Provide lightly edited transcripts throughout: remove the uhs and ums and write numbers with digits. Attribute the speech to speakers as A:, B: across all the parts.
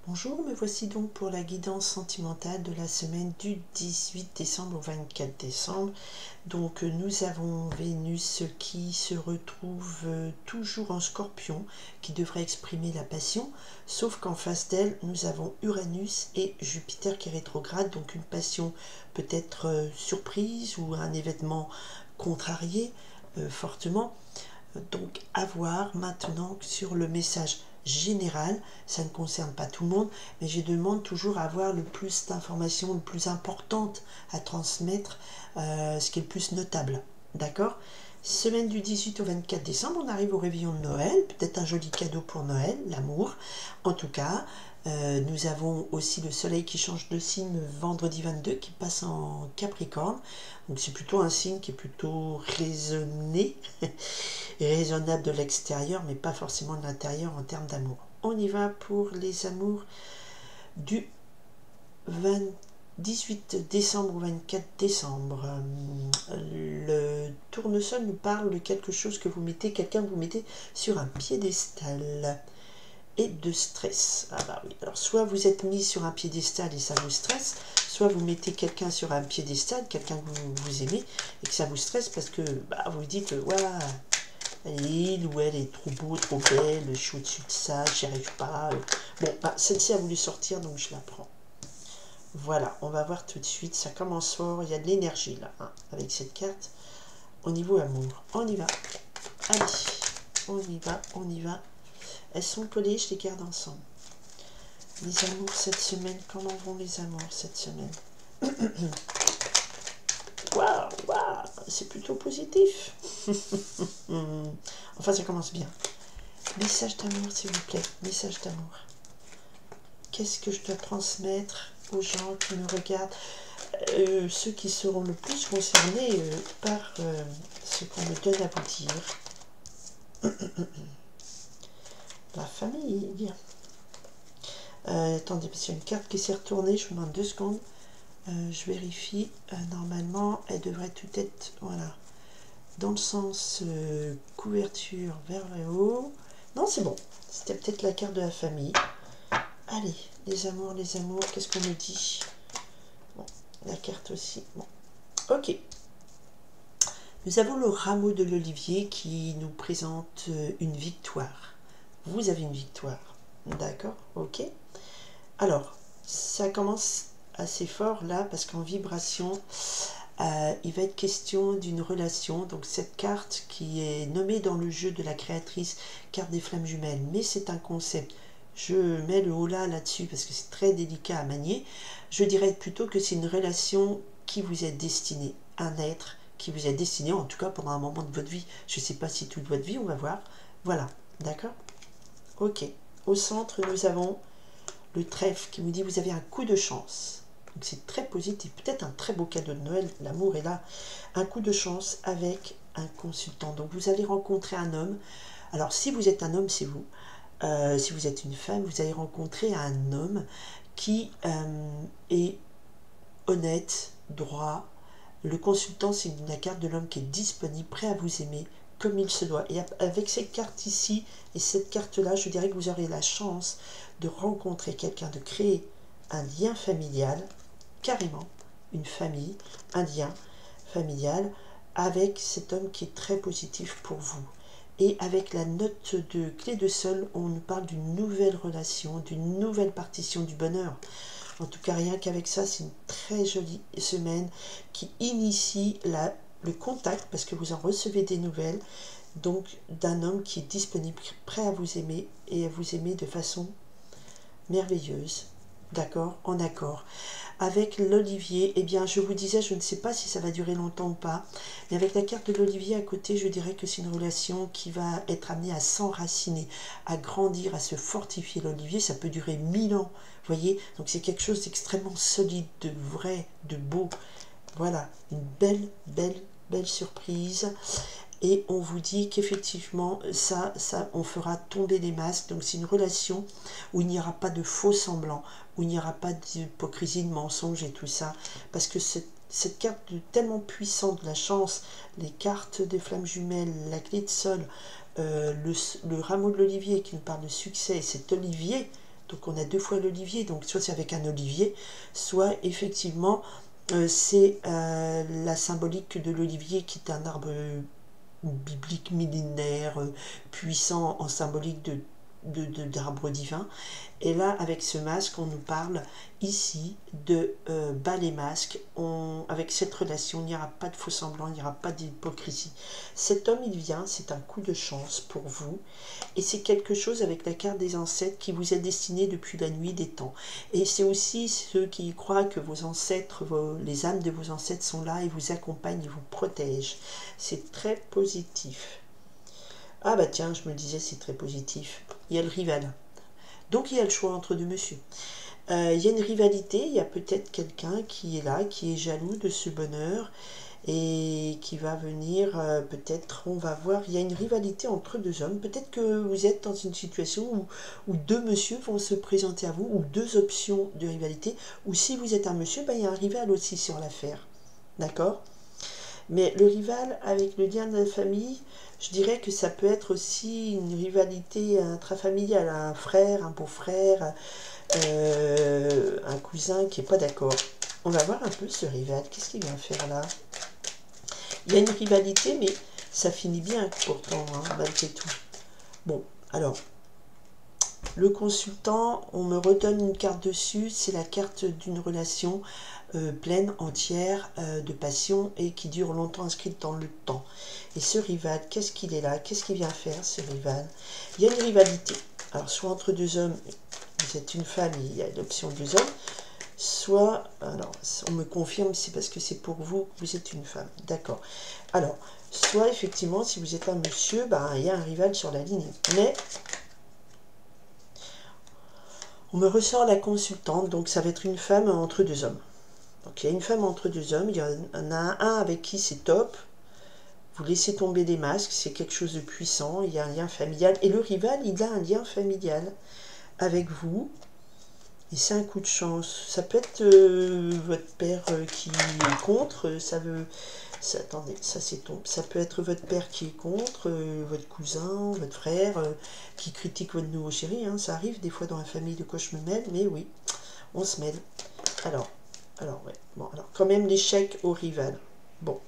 A: Bonjour, me voici donc pour la guidance sentimentale de la semaine du 18 décembre au 24 décembre. Donc nous avons Vénus qui se retrouve toujours en Scorpion, qui devrait exprimer la passion, sauf qu'en face d'elle, nous avons Uranus et Jupiter qui est rétrograde, donc une passion peut-être surprise ou un événement contrarié fortement. Donc à voir maintenant sur le message général, ça ne concerne pas tout le monde, mais je demande toujours à avoir le plus d'informations, le plus importante à transmettre, ce qui est le plus notable. D'accord? Semaine du 18 au 24 décembre, on arrive au réveillon de Noël, peut-être un joli cadeau pour Noël, l'amour. En tout cas, nous avons aussi le soleil qui change de signe vendredi 22, qui passe en Capricorne. Donc c'est plutôt un signe qui est plutôt raisonné et raisonnable de l'extérieur, mais pas forcément de l'intérieur en termes d'amour. On y va pour les amours du 18 décembre au 24 décembre. Le tournesol nous parle de quelque chose que vous mettez, quelqu'un que vous mettez sur un piédestal et de stress. Ah bah oui, alors soit vous êtes mis sur un piédestal et ça vous stresse, soit vous mettez quelqu'un sur un piédestal, quelqu'un que vous aimez, et que ça vous stresse parce que bah, vous dites, voilà, il ou elle est trop beau, trop belle, je suis au-dessus de ça, j'y arrive pas. Bon, bah, celle-ci a voulu sortir, donc je la prends. Voilà, on va voir tout de suite, ça commence fort, il y a de l'énergie là, hein, avec cette carte. Au niveau amour, on y va. Allez, on y va, on y va. Elles sont collées, je les garde ensemble. Les amours cette semaine, comment vont les amours cette semaine? Waouh, waouh, c'est plutôt positif. Enfin, ça commence bien. Message d'amour, s'il vous plaît, message d'amour. Qu'est-ce que je dois transmettre aux gens qui me regardent, ceux qui seront le plus concernés par ce qu'on me donne à vous dire. La famille. Attendez, parce qu'il y a une carte qui s'est retournée, je vous demande 2 secondes. Je vérifie. Normalement, elle devrait tout être, voilà, dans le sens couverture vers le haut. Non, c'est bon. C'était peut-être la carte de la famille. Allez, les amours, qu'est-ce qu'on me dit? Bon, la carte aussi. Bon, ok. Nous avons le rameau de l'olivier qui nous présente une victoire. Vous avez une victoire. D'accord, ok. Alors, ça commence assez fort là parce qu'en vibration, il va être question d'une relation. Donc cette carte qui est nommée dans le jeu de la créatrice, carte des flammes jumelles, mais c'est un concept. Je mets le haut là-dessus parce que c'est très délicat à manier. Je dirais plutôt que c'est une relation qui vous est destinée, un être qui vous est destiné, en tout cas pendant un moment de votre vie. Je ne sais pas si toute votre vie, on va voir. Voilà, d'accord? Ok. Au centre, nous avons le trèfle qui nous dit vous avez un coup de chance. Donc c'est très positif, peut-être un très beau cadeau de Noël, l'amour est là. Un coup de chance avec un consultant. Donc vous allez rencontrer un homme. Alors si vous êtes un homme, c'est vous. Si vous êtes une femme, vous allez rencontrer un homme qui est honnête, droit. Le consultant, c'est la carte de l'homme qui est disponible, prêt à vous aimer comme il se doit. Et avec cette carte ici et cette carte-là, je dirais que vous aurez la chance de rencontrer quelqu'un, de créer un lien familial, carrément, une famille, un lien familial avec cet homme qui est très positif pour vous. Et avec la note de clé de sol, on nous parle d'une nouvelle relation, d'une nouvelle partition du bonheur. En tout cas, rien qu'avec ça, c'est une très jolie semaine qui initie le contact, parce que vous en recevez des nouvelles, donc d'un homme qui est disponible, prêt à vous aimer, et à vous aimer de façon merveilleuse, d'accord, en accord. Avec l'olivier, eh bien, je vous disais, je ne sais pas si ça va durer longtemps ou pas, mais avec la carte de l'olivier à côté, je dirais que c'est une relation qui va être amenée à s'enraciner, à grandir, à se fortifier. L'olivier, ça peut durer 1000 ans, vous voyez, donc c'est quelque chose d'extrêmement solide, de vrai, de beau. Voilà, une belle surprise. Et on vous dit qu'effectivement, ça, on fera tomber les masques. Donc c'est une relation où il n'y aura pas de faux semblants, où il n'y aura pas d'hypocrisie, de mensonge et tout ça. Parce que cette carte tellement puissante, la chance, les cartes des flammes jumelles, la clé de sol, le rameau de l'olivier qui nous parle de succès, cet olivier, Donc on a 2 fois l'olivier, donc soit c'est avec un olivier, soit effectivement c'est la symbolique de l'olivier qui est un arbre biblique millénaire, puissant en symbolique d'arbres divins. Et là, avec ce masque, on nous parle ici de bas les masques. Avec cette relation, il n'y aura pas de faux semblant, il n'y aura pas d'hypocrisie. Cet homme, il vient, c'est un coup de chance pour vous. Et c'est quelque chose avec la carte des ancêtres qui vous est destiné depuis la nuit des temps. Et c'est aussi ceux qui croient que vos ancêtres, les âmes de vos ancêtres sont là et vous accompagnent et vous protègent. C'est très positif. Ah bah tiens, je me disais, c'est très positif. Il y a le rival. Donc il y a le choix entre 2 monsieur. Il y a une rivalité, il y a peut-être quelqu'un qui est là, qui est jaloux de ce bonheur et qui va venir, peut-être, on va voir, il y a une rivalité entre 2 hommes. Peut-être que vous êtes dans une situation où 2 monsieur vont se présenter à vous, ou 2 options de rivalité, ou si vous êtes un monsieur, ben, il y a un rival aussi sur l'affaire. D'accord ? Mais le rival, avec le lien de la famille, je dirais que ça peut être aussi une rivalité intrafamiliale, un frère, un beau-frère, un cousin qui n'est pas d'accord. On va voir un peu ce rival, qu'est-ce qu'il vient faire là? Il y a une rivalité, mais ça finit bien pourtant, hein, malgré tout. Bon, alors, le consultant, on me redonne une carte dessus, c'est la carte d'une relation pleine, entière, de passion et qui dure longtemps, inscrite dans le temps. Et ce rival, qu'est-ce qu'il est là? Qu'est-ce qu'il vient faire, ce rival? Il y a une rivalité. Alors, soit entre 2 hommes, vous êtes une femme, il y a l'option 2 hommes, soit, alors, on me confirme, c'est parce que c'est pour vous que vous êtes une femme. D'accord. Alors, soit, effectivement, si vous êtes un monsieur, ben, il y a un rival sur la ligne. Mais on me ressort la consultante, donc ça va être une femme entre 2 hommes. Donc il y a une femme entre 2 hommes, il y en a un avec qui c'est top, vous laissez tomber des masques, c'est quelque chose de puissant, il y a un lien familial, et le rival, il a un lien familial avec vous, et c'est un coup de chance. Ça peut être votre père qui est contre, attendez, ça c'est tombé. Ça peut être votre père qui est contre, votre cousin, votre frère, qui critique votre nouveau chéri, hein. Ça arrive des fois dans la famille de quoi je me mêle, mais oui, on se mêle. Alors ouais, bon, alors quand même l'échec au rival. Bon,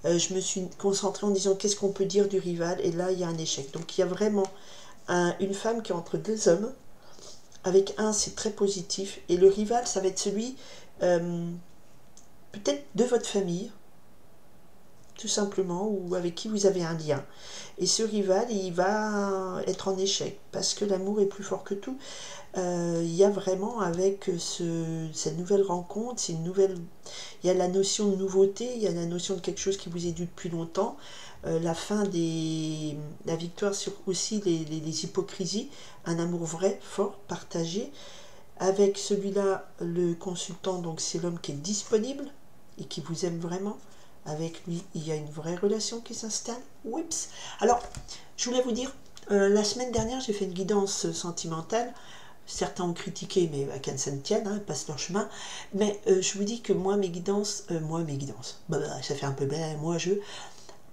A: je me suis concentrée en disant qu'est-ce qu'on peut dire du rival, et là il y a un échec. Donc il y a vraiment une femme qui est entre 2 hommes, avec un c'est très positif, et le rival ça va être celui peut-être de votre famille, tout simplement, ou avec qui vous avez un lien. Et ce rival, il va être en échec, parce que l'amour est plus fort que tout. Il y a vraiment avec cette nouvelle rencontre, il y a la notion de nouveauté, il y a la notion de quelque chose qui vous est dû depuis longtemps, la victoire sur aussi les hypocrisies, un amour vrai, fort, partagé. Avec celui-là, le consultant, donc c'est l'homme qui est disponible et qui vous aime vraiment. Avec lui, il y a une vraie relation qui s'installe. Oups. Alors, je voulais vous dire, la semaine dernière, j'ai fait une guidance sentimentale. Certains ont critiqué, mais à qu'elles s'en tiennent, hein, passent leur chemin. Mais je vous dis que moi, mes guidances, ça fait un peu bien,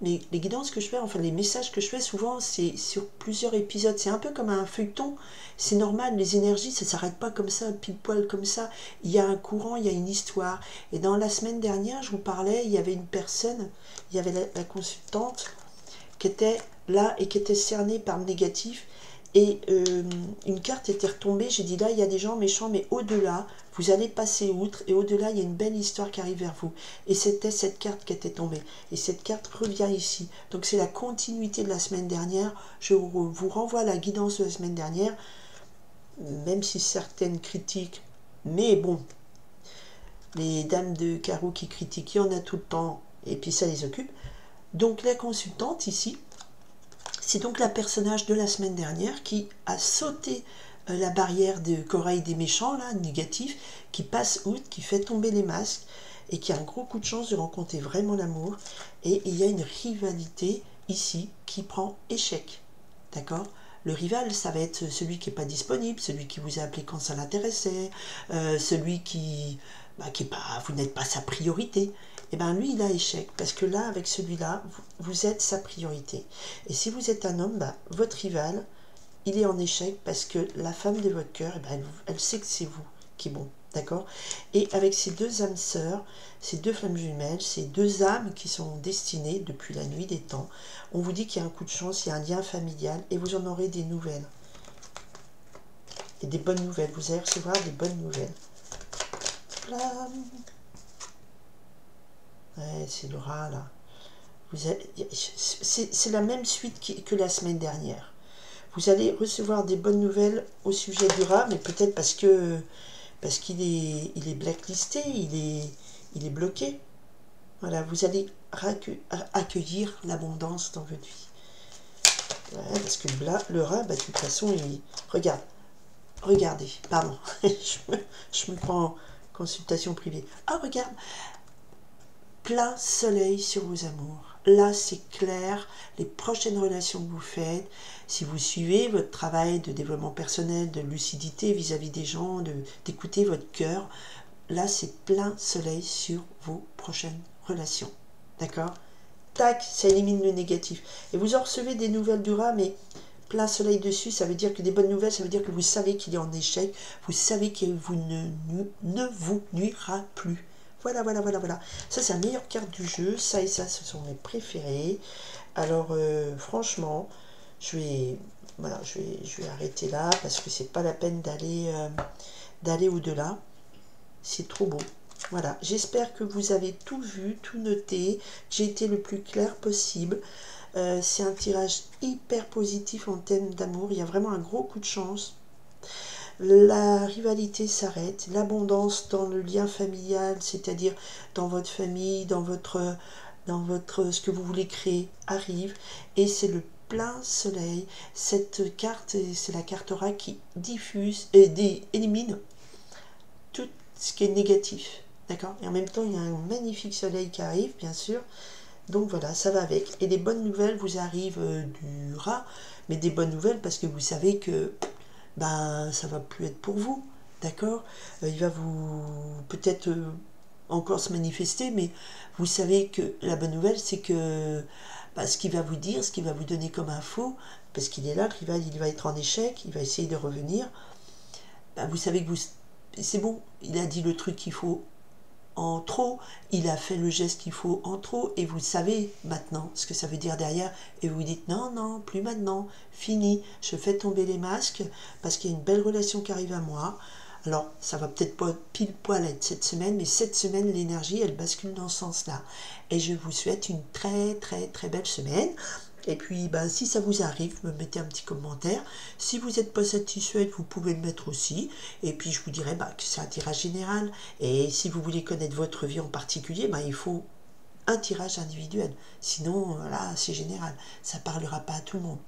A: mais les guidances que je fais, enfin les messages que je fais, souvent, c'est sur plusieurs épisodes. C'est un peu comme un feuilleton. C'est normal, les énergies, ça ne s'arrête pas comme ça, pile poil comme ça. Il y a un courant, il y a une histoire. Et dans la semaine dernière, je vous parlais, il y avait une personne, il y avait la consultante qui était là et qui était cernée par le négatif. Et une carte était retombée. J'ai dit là, il y a des gens méchants, mais au-delà, vous allez passer outre, et au-delà, il y a une belle histoire qui arrive vers vous. Et c'était cette carte qui était tombée. Et cette carte revient ici. Donc c'est la continuité de la semaine dernière. Je vous renvoie à la guidance de la semaine dernière, même si certaines critiquent. Mais bon, les dames de carreau qui critiquent, il y en a tout le temps, et puis ça les occupe. Donc la consultante ici, c'est donc la personnage de la semaine dernière qui a sauté la barrière de corail des méchants, là, négatifs, qui passe outre, qui fait tomber les masques, et qui a un gros coup de chance de rencontrer vraiment l'amour. Et il y a une rivalité ici qui prend échec. D'accord ? Le rival, ça va être celui qui n'est pas disponible, celui qui vous a appelé quand ça l'intéressait, celui qui vous n'êtes pas sa priorité. Et bien lui, il a échec, parce que là, avec celui-là, vous êtes sa priorité. Et si vous êtes un homme, votre rival, il est en échec parce que la femme de votre cœur, eh ben, elle sait que c'est vous qui est bon, d'accord? Et avec ces deux âmes sœurs, ces deux flammes jumelles, ces deux âmes qui sont destinées depuis la nuit des temps, on vous dit qu'il y a un coup de chance, il y a un lien familial et vous en aurez des nouvelles. Et des bonnes nouvelles, vous allez recevoir des bonnes nouvelles. Ouais, c'est le rat là. C'est la même suite que la semaine dernière. Vous allez recevoir des bonnes nouvelles au sujet du rat, mais peut-être parce qu'il est blacklisté, il est bloqué. Voilà, vous allez accueillir l'abondance dans votre vie. Ouais, parce que le rat, bah, de toute façon, regardez, pardon, je me prends en consultation privée. Ah, regarde, plein soleil sur vos amours. Là, c'est clair, les prochaines relations que vous faites, si vous suivez votre travail de développement personnel, de lucidité vis-à-vis des gens, d'écouter votre cœur, là, c'est plein soleil sur vos prochaines relations. D'accord? Tac, ça élimine le négatif. Et vous en recevez des nouvelles du rat, mais plein soleil dessus, ça veut dire que des bonnes nouvelles, ça veut dire que vous savez qu'il est en échec, vous savez qu'il ne vous nuira plus. Voilà. Ça, c'est la meilleure carte du jeu. Ça et ça, ce sont mes préférés. Alors, franchement, je vais arrêter là parce que c'est pas la peine d'aller au-delà. C'est trop beau. Voilà, j'espère que vous avez tout vu, tout noté, que j'ai été le plus clair possible. C'est un tirage hyper positif en thème d'amour. Il y a vraiment un gros coup de chance. La rivalité s'arrête, l'abondance dans le lien familial, c'est-à-dire dans votre famille, dans votre ce que vous voulez créer, arrive. Et c'est le plein soleil. Cette carte, c'est la carte rat qui diffuse et élimine tout ce qui est négatif. D'accord? Et en même temps, il y a un magnifique soleil qui arrive, bien sûr. Donc voilà, ça va avec. Et des bonnes nouvelles vous arrivent du rat, mais des bonnes nouvelles parce que vous savez que ça va plus être pour vous. D'accord? Il va vous peut-être encore se manifester, mais vous savez que la bonne nouvelle, c'est que ce qu'il va vous dire, ce qu'il va vous donner comme info, parce qu'il est là, le rival, il va être en échec, il va essayer de revenir. Vous savez que c'est bon, il a dit le truc qu'il faut en trop, il a fait le geste qu'il faut en trop, et vous savez maintenant ce que ça veut dire derrière, et vous dites non, plus maintenant, fini, je fais tomber les masques, parce qu'il y a une belle relation qui arrive à moi. Alors, ça va peut-être pas pile poil être cette semaine, mais cette semaine, l'énergie, elle bascule dans ce sens-là. Et je vous souhaite une très, très, très belle semaine. Et puis, si ça vous arrive, me mettez un petit commentaire. Si vous n'êtes pas satisfait, vous pouvez le mettre aussi. Et puis, je vous dirai que c'est un tirage général. Et si vous voulez connaître votre vie en particulier, il faut un tirage individuel. Sinon, là, c'est général. Ça ne parlera pas à tout le monde.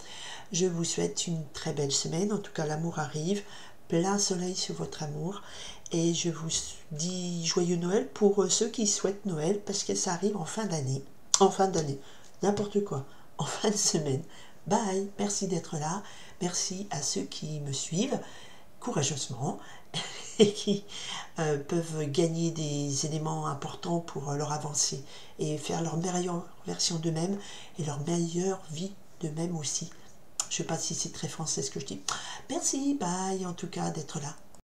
A: Je vous souhaite une très belle semaine. En tout cas, l'amour arrive. Plein soleil sur votre amour. Et je vous dis joyeux Noël pour ceux qui souhaitent Noël, parce que ça arrive en fin d'année. En fin d'année. N'importe quoi. En fin de semaine. Bye, merci d'être là. Merci à ceux qui me suivent courageusement et qui peuvent gagner des éléments importants pour leur avancée et faire leur meilleure version d'eux-mêmes et leur meilleure vie d'eux-mêmes aussi. Je ne sais pas si c'est très français ce que je dis. Merci, bye en tout cas d'être là.